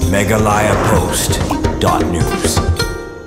megalayapost.news.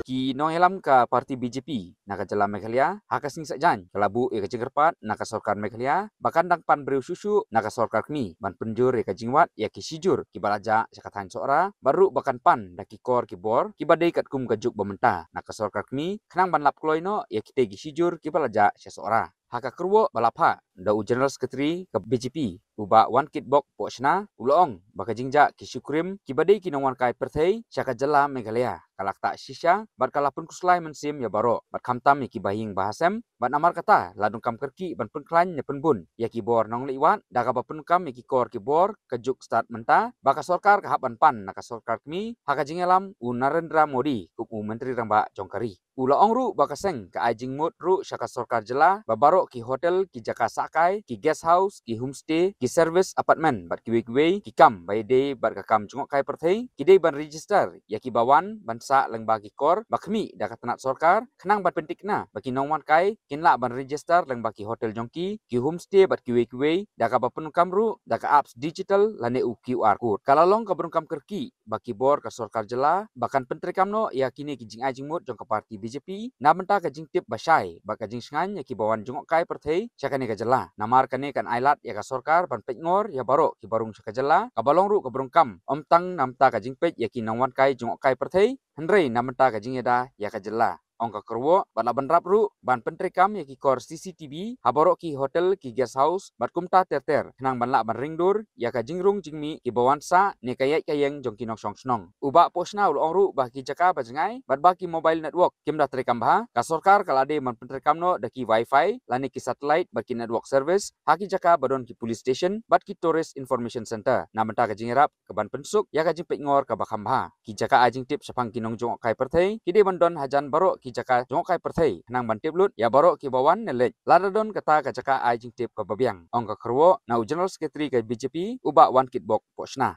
Ki nong helam ka parti BJP naka jala Meghalaya hakasing sajan kalabu e kajingerpat naka sorkar Meghalaya bahkan dang pan breu susu naka sorkar kmi ban penjur e kajingwat ya ki sijur ki balaja sakatan sora baru bahkan pan daki kor ki bor ki badai kat kum kajuk bementa naka sorkar kmi kenang ban lap kloino ya ki tegi sijur ki balaja sora haka kerwo balapha da General Secretary ke BJP uba wan kit bok pochna ulong baka jingja ki syukrim ki badai ki nongwan kai perthei saka jala Meghalaya kalak tak shisha bat kalapun kuslai mensim ya baro bat kamtam ki bahing bahasem bat amar kata ladung kam kerki ban penklan ne penbun ya ki bor nong liwat daga ba penkam ki kor ki bor kejuk start menta baka sorkar ka haban pan naka sorkar kmi haka jingelam u Narendra Modi ku menteri ramba jongkari ula ongru baka seng ka ajing mut ru saka sorkar jela babaro ki hotel ki jaka sakai ki guest house ki homestay ki service apartment bat ki wei ki kam by day bat ka kam jungok kai perthei ki day ban register ya ki bawan ban sa leng bagi kor bakmi da ka tanat sorkar khnang bat pentikna baki nongwan kai kinla ban register leng baki hotel jongki ki homestay bat ki wei da ka bapun kamru da ka apps digital lane u QR code kalalong ka kam kerki baki bor ka sorkar jela bahkan pentri kamno ya kini ki jing ajing mut jong ka parti BJP na benta ka jing tip basai baka jing sngan ya ki bawan jongok kai perthei chakane ka jela namar kane kan ailat ya ka sorkar ban pengor ya baro ki barung ka jela ka balong ru ka kam omtang namta ka jing pej ya ki nongwan kai jongok kai perthei henrei namta ka jing eda ya ka jela ongka kerwo bat laban rapru ban pentri kam ya ki kor CCTV haboro ki hotel ki guest house bat kumta terter kenang ban la ban ringdur ya ka jingrung jingmi ki bawansa ne kayek kayeng jong kinok song snong uba posna ul ongru bah ki jaka bajengai bat baki mobile network kim da trekam bah ka sorkar kalade man pentri kam no daki wifi lani ki satellite bat ki network service haki jaka badon ki police station bat ki tourist information center namenta ka jingerap ke ban pensuk ya ka jing pengor ka bakam bah ki jaka ajing tip sapang kinong jong kai perthei ki de bandon hajan baro ki jaka jong kai perthei nang ban tip lut ya baro ki bawan nelek ladadon kata ka jaka ajing tip ka babiang ongka kerwo na General Secretary ke BJP uba wan kit bok pochna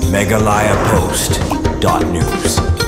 megalayapost.news.